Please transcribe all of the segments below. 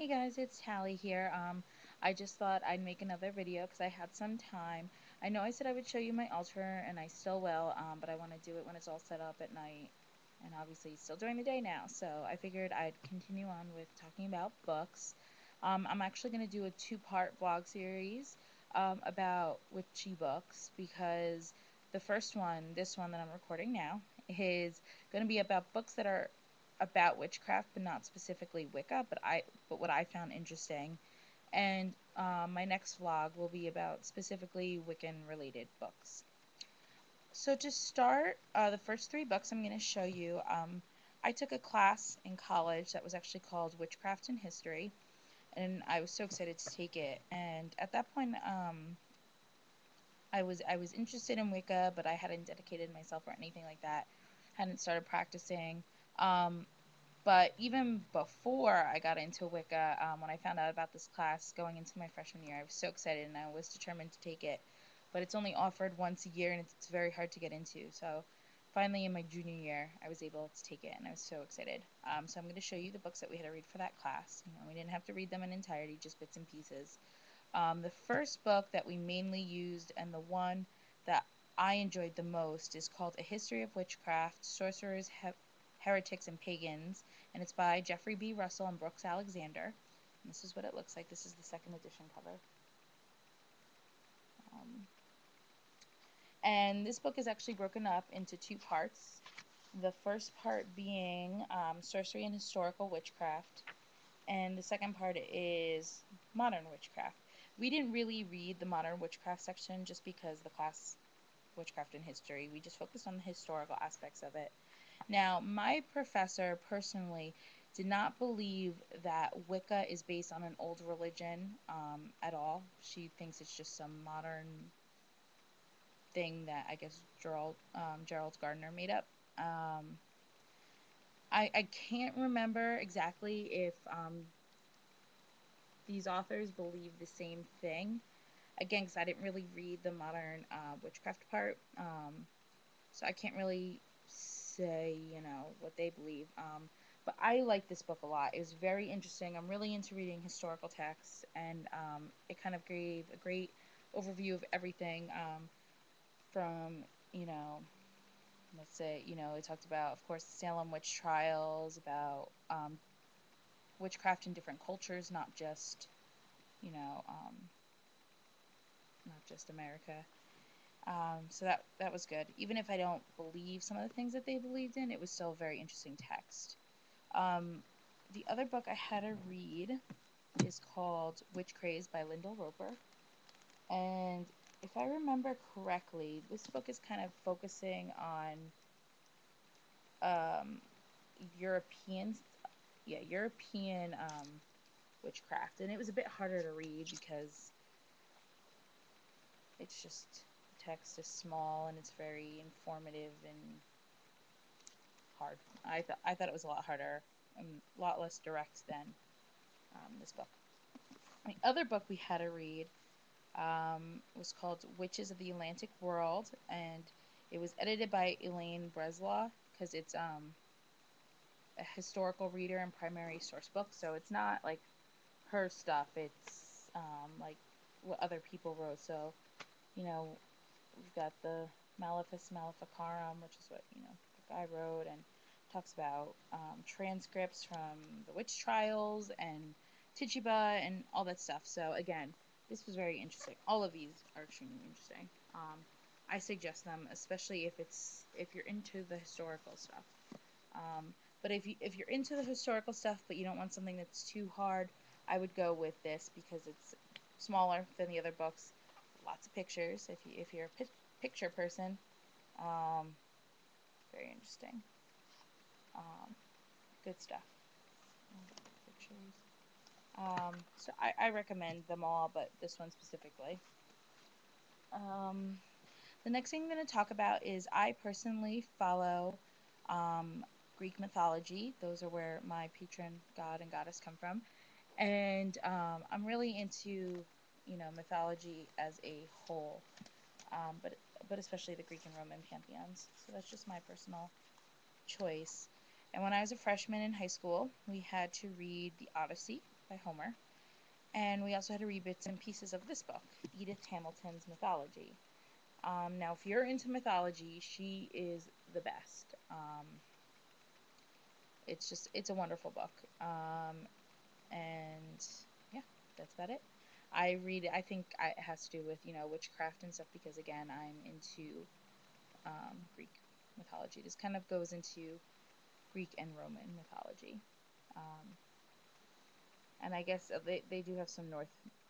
Hey guys, it's Tally here. I just thought I'd make another video because I had some time. I know I said I would show you my altar, and I still will, but I want to do it when it's all set up at night, and obviously it's still during the day now, so I figured I'd continue on with talking about books. I'm actually going to do a two-part vlog series about witchy books because the first one, this one that I'm recording now, is going to be about books that are about witchcraft, but not specifically Wicca, but what I found interesting. And my next vlog will be about specifically Wiccan related books. So to start, the first three books I'm going to show you, I took a class in college that was actually called Witchcraft and History, and I was so excited to take it. And at that point, I was interested in Wicca, but I hadn't dedicated myself or anything like that. Hadn't started practicing. Um, But even before I got into Wicca, when I found out about this class going into my freshman year, I was so excited and I was determined to take it. But it's only offered once a year and it's very hard to get into. So finally, in my junior year, I was able to take it and I was so excited. So I'm going to show you the books that we had to read for that class. We didn't have to read them in entirety, just bits and pieces. The first book that we mainly used and the one that I enjoyed the most is called A History of Witchcraft, Sorcerers, Heretics, and Pagans, and it's by Jeffrey B. Russell and Brooks Alexander. And this is what it looks like. This is the second edition cover. And this book is actually broken up into two parts. The first part being Sorcery and Historical Witchcraft, and the second part is Modern Witchcraft. We didn't really read the Modern Witchcraft section just because the class Witchcraft and History, we just focused on the historical aspects of it. Now, my professor personally did not believe that Wicca is based on an old religion at all. She thinks it's just some modern thing that I guess Gerald Gardner made up. I can't remember exactly if these authors believe the same thing. Again, because I didn't really read the modern witchcraft part, so I can't really say, what they believe. But I like this book a lot. It was very interesting. I'm really into reading historical texts, and it kind of gave a great overview of everything from, let's say, it talked about, of course, the Salem witch trials, about witchcraft in different cultures, you know, um, not just America. So that was good. Even if I don't believe some of the things that they believed in, it was still a very interesting text. The other book I had to read is called Craze by Lyndal Roper. And if I remember correctly, this book is kind of focusing on um, European, European witchcraft. And it was a bit harder to read because it's just, the text is small and it's very informative and hard. I thought it was a lot harder and a lot less direct than this book. The other book we had to read was called Witches of the Atlantic World, and it was edited by Elaine Breslaw because it's a historical reader and primary source book, so it's not like her stuff. It's like what other people wrote. So, we've got the Malefice Maleficarum, which is what the guy wrote, and talks about transcripts from the witch trials and Tituba and all that stuff. So again, this was very interesting. All of these are extremely interesting. I suggest them, especially if you're into the historical stuff. But if you're into the historical stuff, but you don't want something that's too hard, I would go with this because it's smaller than the other books. Lots of pictures. If you're a picture person, very interesting. Good stuff. Pictures. So I recommend them all, but this one specifically. The next thing I'm going to talk about is I personally follow Greek mythology. Those are where my patron god and goddess come from. And I'm really into, mythology as a whole, but especially the Greek and Roman pantheons. So that's just my personal choice. And when I was a freshman in high school, we had to read The Odyssey by Homer. And we also had to read bits and pieces of this book, Edith Hamilton's Mythology. Now, if you're into mythology, she is the best. It's a wonderful book. And yeah, that's about it. I read it, I think it has to do with, witchcraft and stuff because, again, I'm into Greek mythology. This kind of goes into Greek and Roman mythology. And I guess they do have some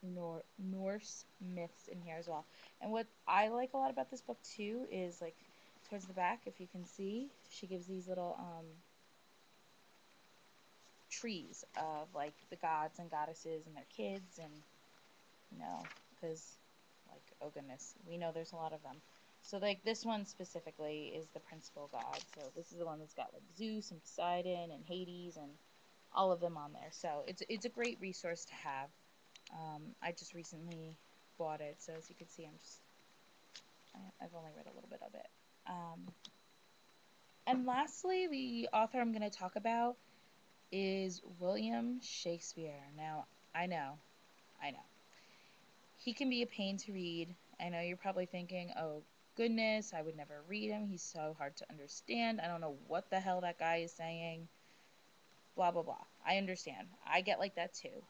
Norse myths in here as well. And what I like a lot about this book too is, like, towards the back, if you can see, she gives these little trees of, like, the gods and goddesses and their kids, and because, like, oh goodness, we know there's a lot of them. So, like, this one specifically is the principal god. So this is the one that's got, like, Zeus and Poseidon and Hades and all of them on there. So it's a great resource to have. I just recently bought it, so as you can see, I've only read a little bit of it. And lastly, the author I'm going to talk about is William Shakespeare. Now, I know. He can be a pain to read. I know you're probably thinking, oh goodness, I would never read him. He's so hard to understand. I don't know what the hell that guy is saying. Blah, blah, blah. I understand. I get like that too.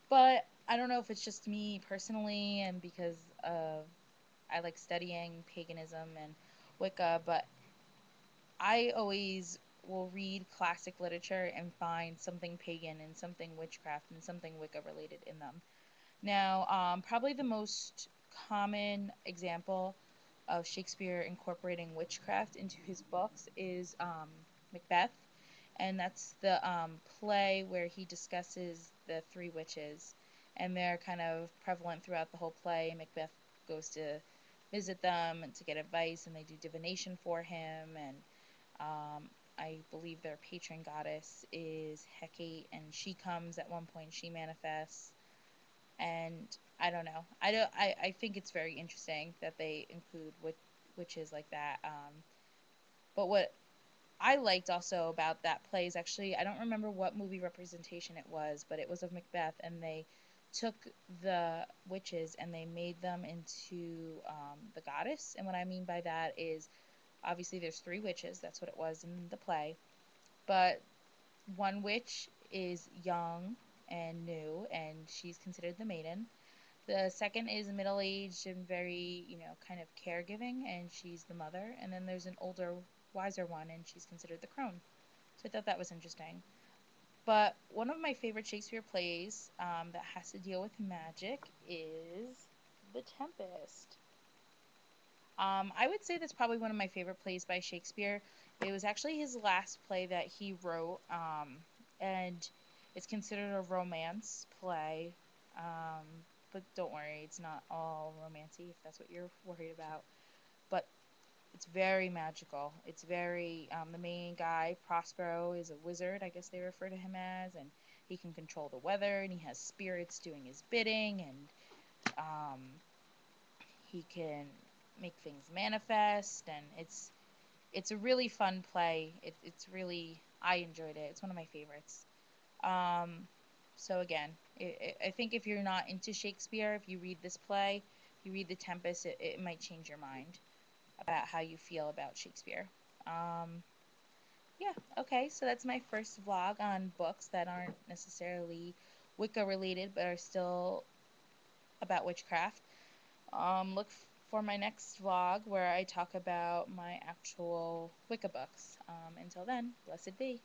But I don't know if it's just me personally and because of I like studying paganism and Wicca, but I always will read classic literature and find something pagan and something witchcraft and something Wicca related in them. Now, probably the most common example of Shakespeare incorporating witchcraft into his books is Macbeth, and that's the play where he discusses the three witches, and they're kind of prevalent throughout the whole play. Macbeth goes to visit them and to get advice, and they do divination for him, and I believe their patron goddess is Hecate, and she comes at one point, she manifests, and I don't know. I think it's very interesting that they include witches like that. But what I liked also about that play is actually, I don't remember what movie representation it was, but it was of Macbeth, and they took the witches and they made them into the goddess. And what I mean by that is, obviously there's three witches, that's what it was in the play, but one witch is young and new, and she's considered the maiden. The second is middle-aged and very, kind of caregiving, and she's the mother. And then there's an older, wiser one, and she's considered the crone. So I thought that was interesting. But one of my favorite Shakespeare plays that has to deal with magic is The Tempest. I would say that's probably one of my favorite plays by Shakespeare. It was actually his last play that he wrote, and it's considered a romance play. But don't worry, it's not all romancy if that's what you're worried about. But it's very magical. It's very, the main guy, Prospero, is a wizard, I guess they refer to him as, and he can control the weather, and he has spirits doing his bidding, and he can make things manifest, and it's a really fun play. It's really, I enjoyed it. It's one of my favorites. So again, I think if you're not into Shakespeare, if you read this play, if you read The Tempest, it might change your mind about how you feel about Shakespeare. Yeah, okay, so that's my first vlog on books that aren't necessarily Wicca related, but are still about witchcraft. Look for my next vlog where I talk about my actual Wicca books. Until then, blessed be.